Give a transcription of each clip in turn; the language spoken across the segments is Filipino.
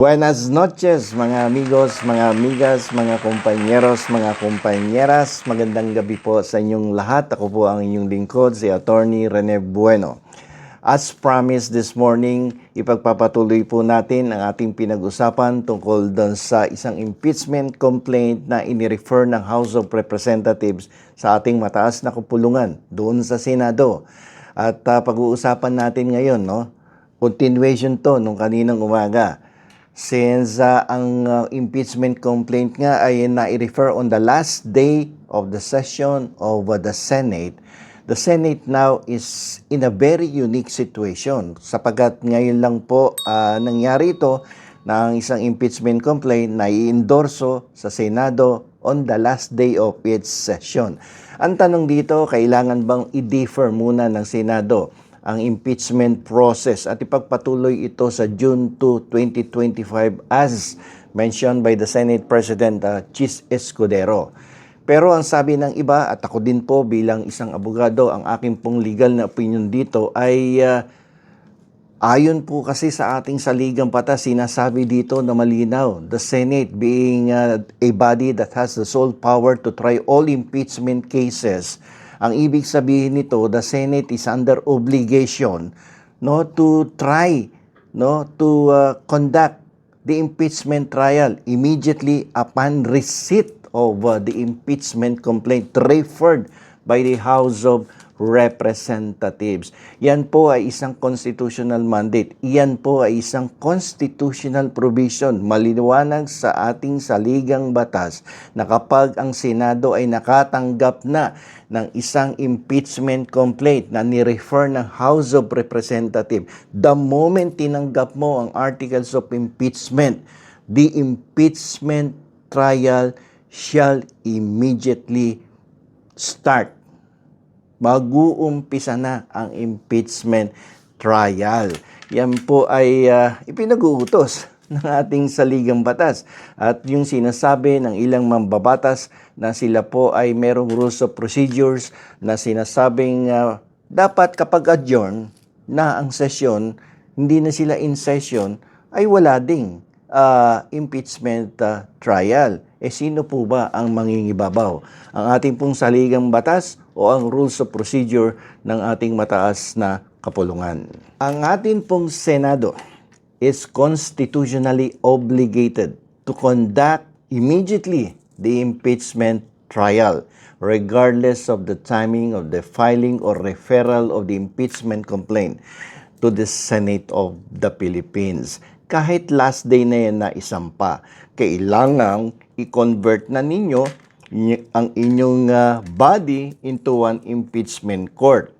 Buenas noches mga amigos, mga amigas, mga kompanyeros, mga kompanyeras. Magandang gabi po sa inyong lahat. Ako po ang inyong lingkod, si Attorney Rene Bueno. As promised this morning, ipagpapatuloy po natin ang ating pinag-usapan tungkol doon sa isang impeachment complaint na inirefer ng House of Representatives sa ating mataas na kapulungan doon sa Senado. At pag-uusapan natin ngayon, continuation to nung kaninang umaga. Since ang impeachment complaint nga ay na-refer on the last day of the session of the Senate now is in a very unique situation sapagkat ngayon lang po nangyari ito na ang isang impeachment complaint na i-endorso sa Senado on the last day of its session. Ang tanong dito, kailangan bang i-defer muna ng Senado ang impeachment process at ipagpatuloy ito sa June 2, 2025 as mentioned by the Senate President Chis Escudero. Pero ang sabi ng iba at ako din po bilang isang abogado, ang aking pong legal na opinion dito ay ayon po kasi sa ating saligang batas, sinasabi dito na malinaw, the Senate being a body that has the sole power to try all impeachment cases. Ang ibig sabihin nito, the Senate is under obligation to try to conduct the impeachment trial immediately upon receipt of the impeachment complaint referred by the House of Representatives. Yan po ay isang constitutional mandate. Yan po ay isang constitutional provision. Maliwanag sa ating saligang batas na kapag ang Senado ay nakatanggap na ng isang impeachment complaint na ni-refer ng House of Representatives, the moment tinanggap mo ang articles of impeachment, the impeachment trial shall immediately start. Mag-uumpisa na ang impeachment trial. Yan po ay ipinag-uutos ng ating saligang batas. At yung sinasabi ng ilang mambabatas na sila po ay merong rules of procedures na sinasabing dapat kapag adjourn na ang session, hindi na sila in session, ay wala ding impeachment trial. Sino po ba ang mangingibabaw? Ang ating pong saligang batas o ang rules of procedure ng ating mataas na kapulungan? Ang ating pong Senado is constitutionally obligated to conduct immediately the impeachment trial regardless of the timing of the filing or referral of the impeachment complaint to the Senate of the Philippines. Kahit last day na yan na isampa, kailangang i-convert na ninyo ang inyong body into an impeachment court.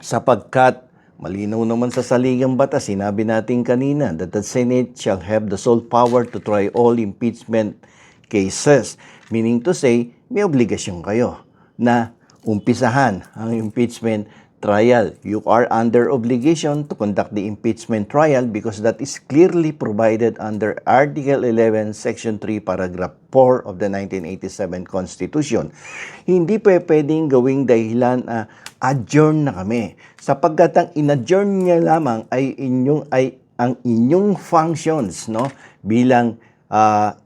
Sapagkat malinaw naman sa saligang batas, sinabi natin kanina that the Senate shall have the sole power to try all impeachment cases. Meaning to say, may obligasyon kayo na umpisahan ang impeachment trial. You are under obligation to conduct the impeachment trial because that is clearly provided under Article 11, Section 3, Paragraph 4 of the 1987 Constitution. Hindi pwedeng gawing dahilan adjourn na kami. Sapagkat ang in-adjourn niya lamang ay ang inyong functions bilang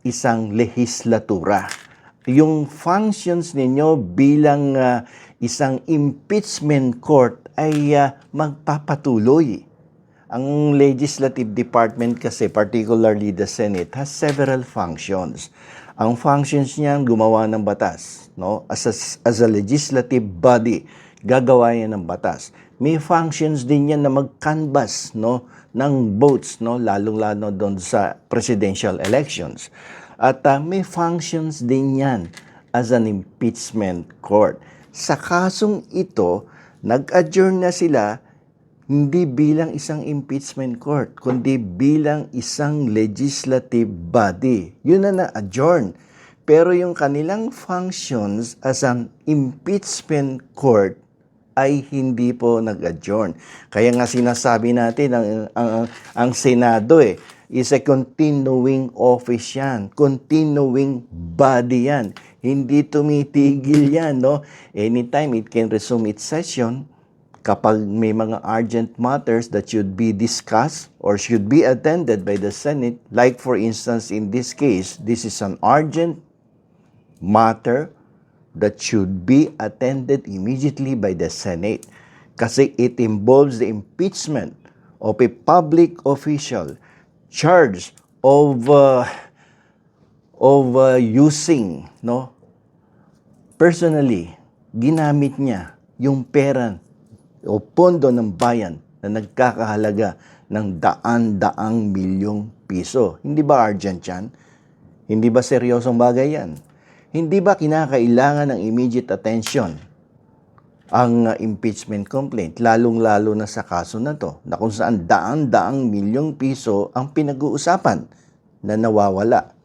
isang lehislatura. Yung functions ninyo bilang isang impeachment court ay magpapatuloy. Ang legislative department kasi, particularly the Senate, has several functions. Ang functions niya gumawa ng batas, as a legislative body, gagawa yan ng batas. May functions din yan na mag-canvass ng votes, lalong-lalo doon sa presidential elections. At may functions din yan as an impeachment court. Sa kasong ito, nag-adjourn na sila hindi bilang isang impeachment court, kundi bilang isang legislative body. Yun na na-adjourn. Pero yung kanilang functions as an impeachment court ay hindi po nag-adjourn. Kaya nga sinasabi natin ang Senado is a continuing office yan, continuing body yan. Hindi tumitigil yan, Anytime it can resume its session Kapag may mga urgent matters that should be discussed or should be attended by the Senate, like for instance in this case, this is an urgent matter that should be attended immediately by the Senate kasi it involves the impeachment of a public official charged of using, personally, ginamit niya yung pera o pondo ng bayan na nagkakahalaga ng daan-daang milyong piso. Hindi ba urgent yan? Hindi ba seryosong bagay yan? Hindi ba kinakailangan ng immediate attention ang impeachment complaint, lalong-lalo na sa kaso na to, na kung saan daan-daang milyong piso ang pinag-uusapan na nawawala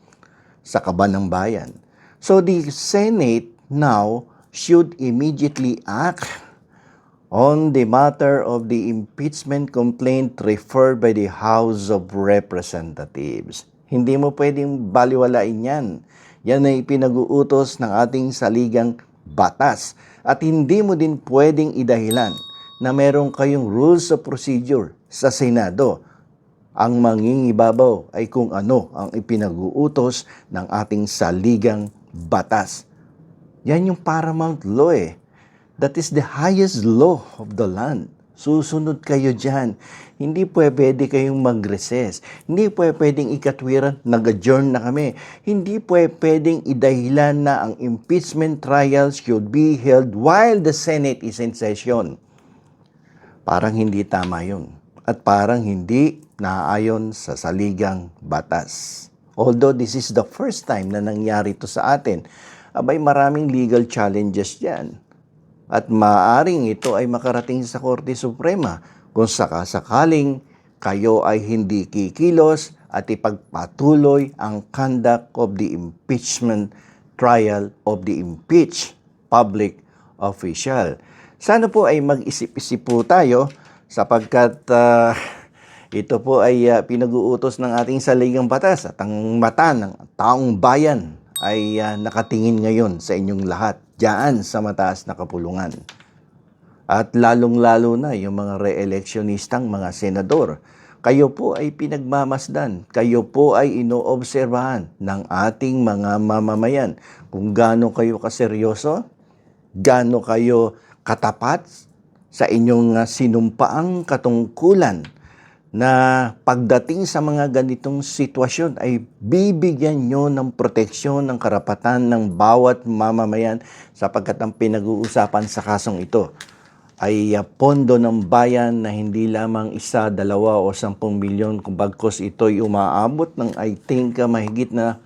sa kaban ng bayan. So the Senate now should immediately act on the matter of the impeachment complaint referred by the House of Representatives. Hindi mo pwedeng baliwalain yan. Yan ay pinag-uutos ng ating saligang batas. At hindi mo din pwedeng idahilan na meron kayong rules of procedure sa Senado. Ang mangingibabaw ay kung ano ang ipinag-uutos ng ating saligang batas. Yan yung paramount law eh. That is the highest law of the land. Susunod kayo dyan. Hindi pwede kayong mag-recess. Hindi pwedeng ikatwiran, nag-adjourn na kami. Hindi pwedeng idahilan na ang impeachment trials should be held while the Senate is in session. Parang hindi tama yun. At parang hindi naaayon sa saligang batas. Although this is the first time na nangyari to sa atin, abay maraming legal challenges yan. At maaaring ito ay makarating sa Korte Suprema kung sakasakaling kayo ay hindi kikilos at ipagpatuloy ang conduct of the impeachment trial of the impeached public official. Sana po ay mag-isip-isip po tayo sapagkat ito po ay pinag-uutos ng ating saligang batas at ang mata ng taong bayan ay nakatingin ngayon sa inyong lahat diyan sa mataas na kapulungan. At lalong-lalo na yung mga re-electionistang mga senador. Kayo po ay pinagmamasdan. Kayo po ay inoobserbahan ng ating mga mamamayan. Kung gaano kayo kaseryoso, gaano kayo katapat sa inyong sinumpaang katungkulan na pagdating sa mga ganitong sitwasyon ay bibigyan nyo ng proteksyon ng karapatan ng bawat mamamayan sapagkat ang pinag-uusapan sa kasong ito ay pondo ng bayan na hindi lamang 1, 2 o 10 milyon kung bagkos ito'y umaabot ng I think mahigit na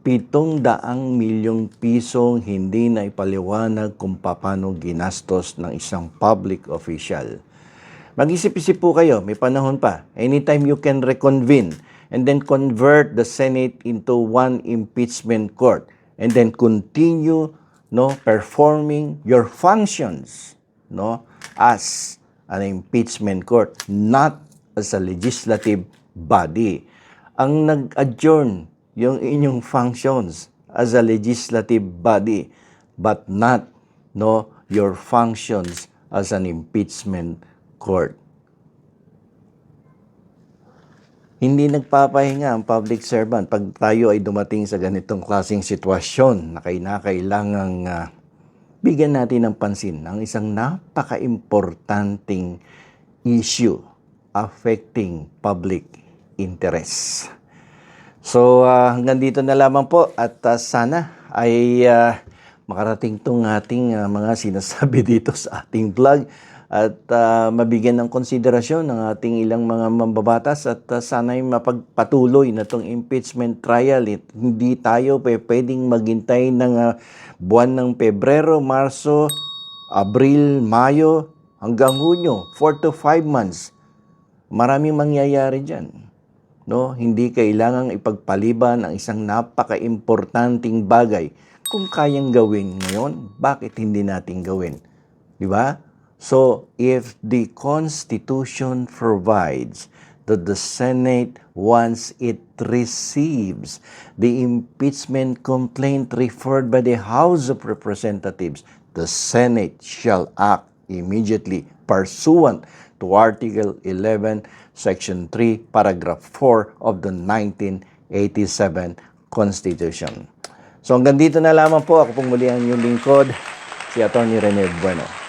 700 milyong pisong hindi na ipaliwanag kung paano ginastos ng isang public official. Mag-isip-isip po kayo, may panahon pa. Anytime you can reconvene and then convert the Senate into one impeachment court and then continue performing your functions as an impeachment court, not as a legislative body. Ang nag-adjourn yung inyong functions as a legislative body but not your functions as an impeachment court. Hindi nagpapahinga ang public servant pag tayo ay dumating sa ganitong klaseng sitwasyon na kailangang bigyan natin ng pansin ang isang napaka-importanting issue affecting public interest. So hanggang dito na lamang po at sana ay makarating tong ating mga sinasabi dito sa ating vlog at mabigyan ng konsiderasyon ng ating ilang mga mambabatas at sana'y mapagpatuloy na itong impeachment trial. Hindi tayo pwedeng maghintay ng buwan ng Pebrero, Marso, Abril, Mayo hanggang Hunyo, 4 to 5 months. Maraming mangyayari dyan. Hindi kailangang ipagpaliban ang isang napaka-importanting bagay. Kung kayang gawin ngayon, bakit hindi natin gawin? Di ba? So, if the Constitution provides that the Senate, once it receives the impeachment complaint referred by the House of Representatives, the Senate shall act immediately pursuant to Article 11, Section 3, Paragraph 4 of the 1987 Constitution. So hanggang dito na lamang po. Ako pong muli ang inyong lingkod, si Atty. Rene Bueno.